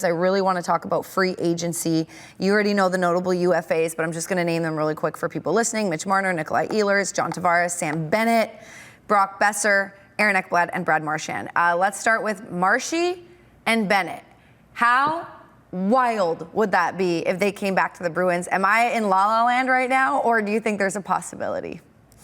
I really want to talk about free agency. You already know the notable UFAs, but I'm just going to name them really quick for people listening. Mitch Marner, Nikolaj Ehlers, John Tavares, Sam Bennett, Brock Besser, Aaron Ekblad, and Brad Marchand. Let's start with Marshy and Bennett. How wild would that be if they came back to the Bruins? Am I in La La Land right now, or do you think there's a possibility?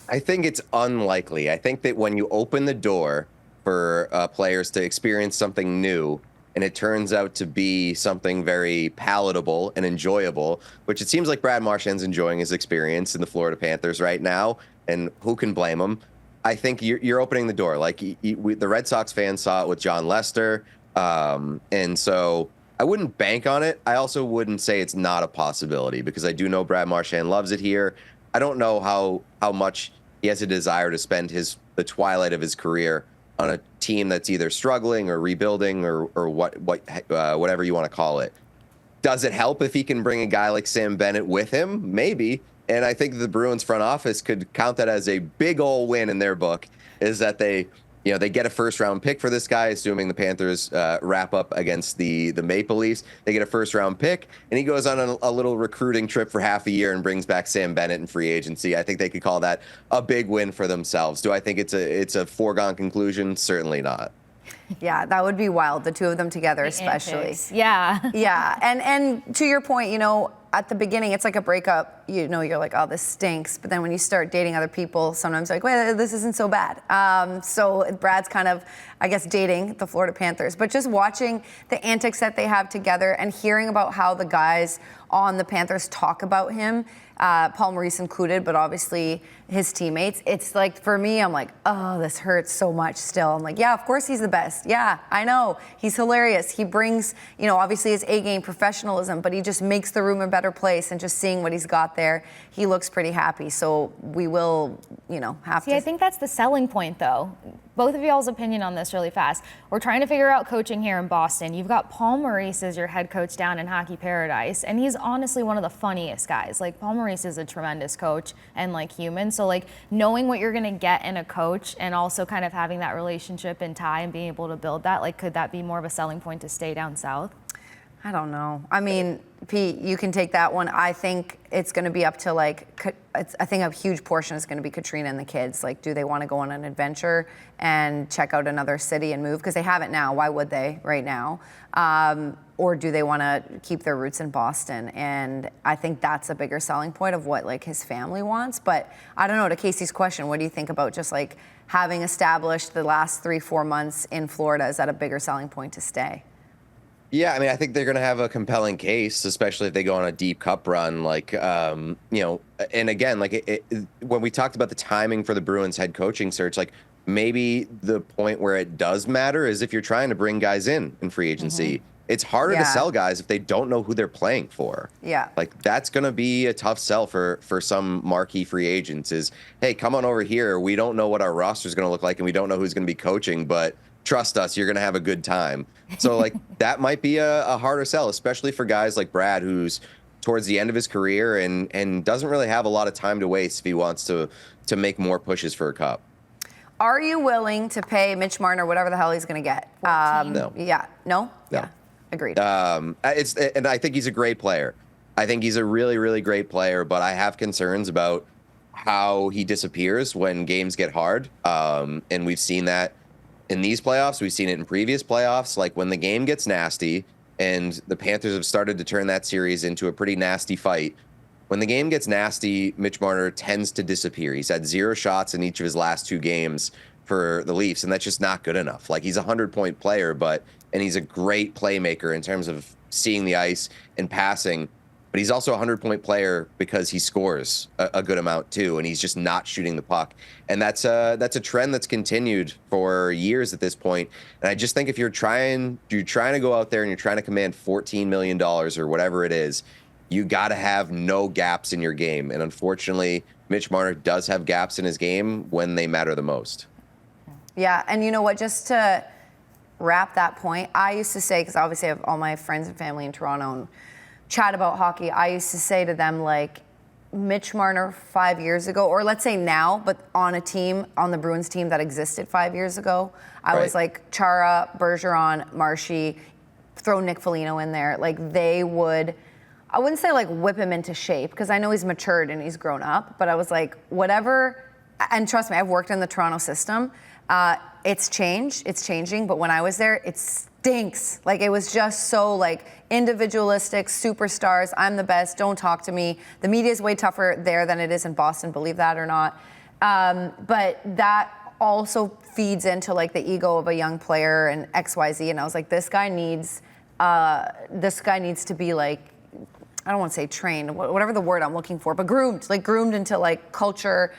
I think it's unlikely. I think that when you open the door for players to experience something new, and it turns out to be something very palatable and enjoyable, which it seems like Brad Marchand's enjoying his experience in the Florida Panthers right now, and who can blame him? I think you're opening the door. Like the Red Sox fans saw it with John Lester, and so I wouldn't bank on it. I also wouldn't say it's not a possibility because I do know Brad Marchand loves it here. I don't know how much he has a desire to spend the twilight of his career on a team that's either struggling or rebuilding or whatever you want to call it. Does it help if he can bring a guy like Sam Bennett with him? Maybe. And I think the Bruins front office could count that as a big old win in their book, is that they get a first-round pick for this guy, assuming the Panthers wrap up against the Maple Leafs. They get a first-round pick, and he goes on a little recruiting trip for half a year and brings back Sam Bennett in free agency. I think they could call that a big win for themselves. Do I think it's a foregone conclusion? Certainly not. Yeah, that would be wild, the two of them together especially. Antics. Yeah. Yeah, and to your point, at the beginning, it's like a breakup. You're like, oh, this stinks. But then when you start dating other people, sometimes you're like, wait, this isn't so bad. So Brad's kind of, I guess, dating the Florida Panthers. But just watching the antics that they have together and hearing about how the guys on the Panthers talk about him, Paul Maurice included, but obviously his teammates, it's like, for me, I'm like, oh, this hurts so much still. I'm like, yeah, of course he's the best. Yeah, I know. He's hilarious. He brings, obviously his A-game professionalism, but he just makes the room a better place, and just seeing what he's got there, he looks pretty happy. So we will, have to. See, I think that's the selling point, though. Both of y'all's opinion on this really fast. We're trying to figure out coaching here in Boston. You've got Paul Maurice as your head coach down in Hockey Paradise, and he's honestly one of the funniest guys. Like, Paul Maurice is a tremendous coach and, human. So, knowing what you're going to get in a coach and also kind of having that relationship and tie and being able to build that, could that be more of a selling point to stay down south? I don't know. I mean, Pete, you can take that one. I think it's going to be up to I think a huge portion is going to be Katrina and the kids. Do they want to go on an adventure and check out another city and move? Because they haven't now. Why would they right now? Or do they want to keep their roots in Boston? And I think that's a bigger selling point of what his family wants. But I don't know, to Kasey's question, what do you think about just having established the last 3-4 months in Florida? Is that a bigger selling point to stay? Yeah, I mean, I think they're going to have a compelling case, especially if they go on a deep cup run. And again, when we talked about the timing for the Bruins head coaching search, maybe the point where it does matter is if you're trying to bring guys in free agency. Mm-hmm. It's harder to sell guys if they don't know who they're playing for. Yeah. That's going to be a tough sell for some marquee free agents is, hey, come on over here. We don't know what our roster is going to look like, and we don't know who's going to be coaching, but trust us, you're going to have a good time. So, that might be a harder sell, especially for guys like Brad, who's towards the end of his career and doesn't really have a lot of time to waste if he wants to make more pushes for a cup. Are you willing to pay Mitch Marner whatever the hell he's going to get? No. Yeah. No? No. Yeah. Agreed. And I think he's a great player. I think he's a really, really great player, but I have concerns about how he disappears when games get hard. And we've seen that in these playoffs. We've seen it in previous playoffs. When the game gets nasty, and the Panthers have started to turn that series into a pretty nasty fight. When the game gets nasty, Mitch Marner tends to disappear. He's had 0 shots in each of his last 2 games for the Leafs, and that's just not good enough. He's a 100-point player, and he's a great playmaker in terms of seeing the ice and passing. But he's also a 100-point player because he scores a good amount too, and he's just not shooting the puck. And that's a trend that's continued for years at this point. And I just think if you're trying to go out there and you're trying to command $14 million or whatever it is, you got to have no gaps in your game. And unfortunately, Mitch Marner does have gaps in his game when they matter the most. Yeah, and you know what? Just to wrap that point, I used to say, because obviously I have all my friends and family in Toronto and chat about hockey, I used to say to them, Mitch Marner 5 years ago, or let's say now, but on the Bruins team that existed 5 years ago, I was like Chara, Bergeron, Marshy, throw Nick Foligno in there, like they would, I wouldn't say like whip him into shape because I know he's matured and he's grown up, but I was like, whatever, and trust me, I've worked in the Toronto system. It's changing, but when I was there, it stinks. Like it was just so like individualistic, superstars, I'm the best, don't talk to me. The media is way tougher there than it is in Boston, believe that or not. But that also feeds into like the ego of a young player and XYZ. And I was like, this guy needs to be like, I don't want to say trained, whatever the word I'm looking for, but groomed into like culture,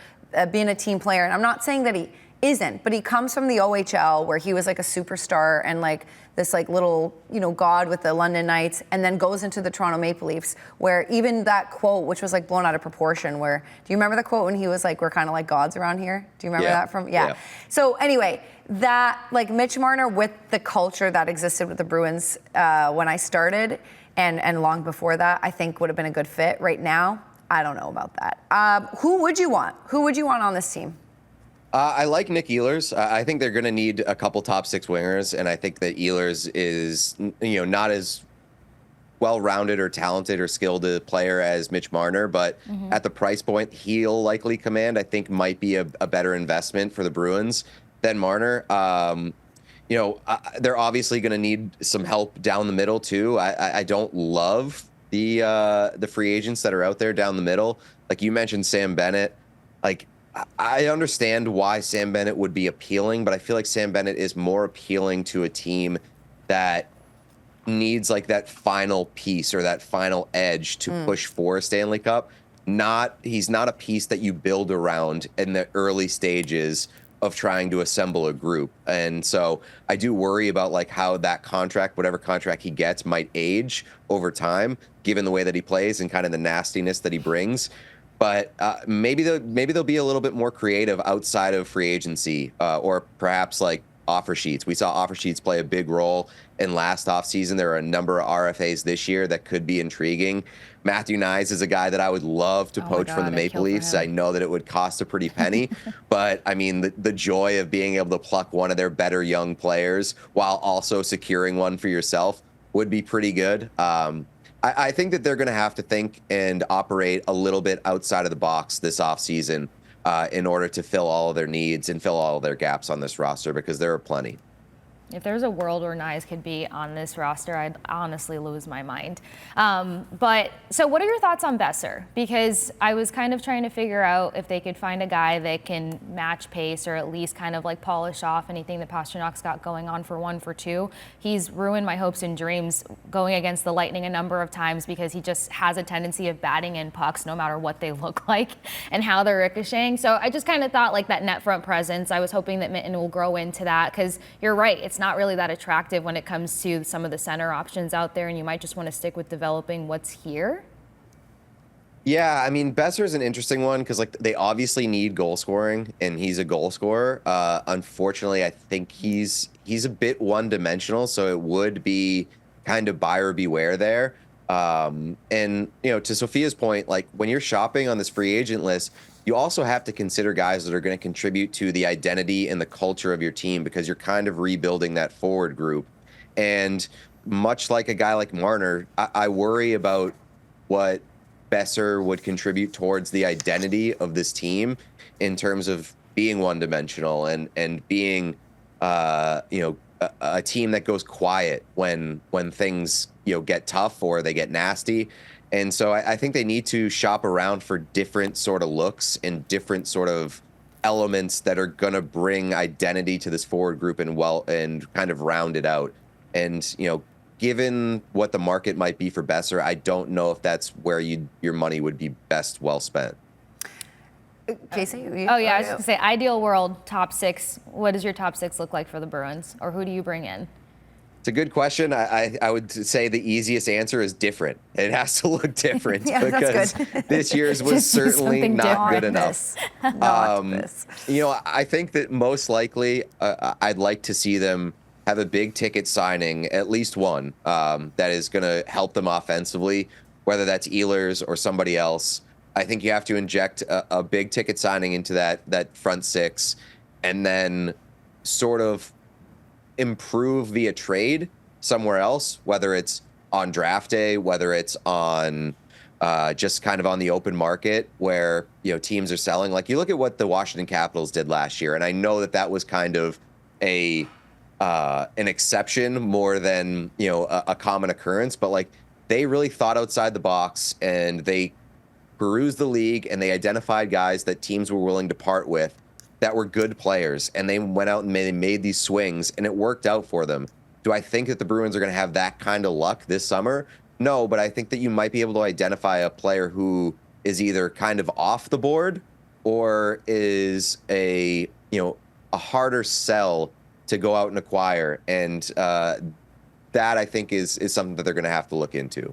being a team player. And I'm not saying that he isn't, but he comes from the OHL where he was like a superstar and like this like little, god with the London Knights, and then goes into the Toronto Maple Leafs where even that quote, which was like blown out of proportion, where, do you remember the quote when he was like, we're kind of like gods around here? Do you remember that from? Yeah. So anyway, that like Mitch Marner with the culture that existed with the Bruins when I started and long before that, I think would have been a good fit. Right now, I don't know about that. Who would you want? Who would you want on this team? I like Nick Ehlers. I think they're going to need a couple top six wingers, and I think that Ehlers is, not as well-rounded or talented or skilled a player as Mitch Marner, but at the price point he'll likely command, I think might be a better investment for the Bruins than Marner. They're obviously going to need some help down the middle too. I don't love the free agents that are out there down the middle. Like you mentioned, Sam Bennett. Like, I understand why Sam Bennett would be appealing, but I feel like Sam Bennett is more appealing to a team that needs like that final piece or that final edge to push for a Stanley Cup. He's not a piece that you build around in the early stages of trying to assemble a group. And so I do worry about like how that contract, whatever contract he gets, might age over time, given the way that he plays and kind of the nastiness that he brings. But maybe they'll be a little bit more creative outside of free agency, or perhaps like offer sheets. We saw offer sheets play a big role in last offseason. There are a number of RFAs this year that could be intriguing. Matthew Nyes is a guy that I would love to poach from the Maple Leafs. I know that it would cost a pretty penny, but I mean, the joy of being able to pluck one of their better young players while also securing one for yourself would be pretty good. I think that they're going to have to think and operate a little bit outside of the box this offseason in order to fill all of their needs and fill all of their gaps on this roster, because there are plenty. If there's a world where Nyes could be on this roster, I'd honestly lose my mind. But so what are your thoughts on Besser? Because I was kind of trying to figure out if they could find a guy that can match pace or at least kind of like polish off anything that Pasternak's got going on for 1 for 2. He's ruined my hopes and dreams going against the Lightning a number of times because he just has a tendency of batting in pucks no matter what they look like and how they're ricocheting. So I just kind of thought like that net front presence, I was hoping that Mitten will grow into that, because you're right, it's not really that attractive when it comes to some of the center options out there, and you might just want to stick with developing what's here. Yeah, I mean, Besser's an interesting one because like they obviously need goal scoring, and he's a goal scorer. Unfortunately, I think he's a bit one-dimensional, so it would be kind of buyer beware there. And to Sophia's point, like when you're shopping on this free agent list, you also have to consider guys that are going to contribute to the identity and the culture of your team, because you're kind of rebuilding that forward group. And much like a guy like Marner, I worry about what Besser would contribute towards the identity of this team in terms of being one-dimensional and being, a team that goes quiet when things, get tough or they get nasty. And so I think they need to shop around for different sort of looks and different sort of elements that are going to bring identity to this forward group and kind of round it out. And, given what the market might be for Besser, I don't know if that's where your money would be best well spent. Kasey? I was just going to say, ideal world, top 6. What does your top 6 look like for the Bruins? Or who do you bring in? It's a good question. I would say the easiest answer is different. It has to look different because this year's was certainly not good enough. I think that most likely I'd like to see them have a big ticket signing, at least one, that is going to help them offensively, whether that's Ehlers or somebody else. I think you have to inject a big ticket signing into that front 6 and then sort of improve via trade somewhere else, whether it's on draft day, whether it's on just kind of on the open market where, teams are selling. Like, you look at what the Washington Capitals did last year, and I know that was kind of an exception more than, a common occurrence, but like, they really thought outside the box and they perused the league and they identified guys that teams were willing to part with that were good players, and they went out and made these swings, and it worked out for them. Do I think that the Bruins are going to have that kind of luck this summer? No, but I think that you might be able to identify a player who is either kind of off the board or is a harder sell to go out and acquire. And that, I think, is something that they're going to have to look into.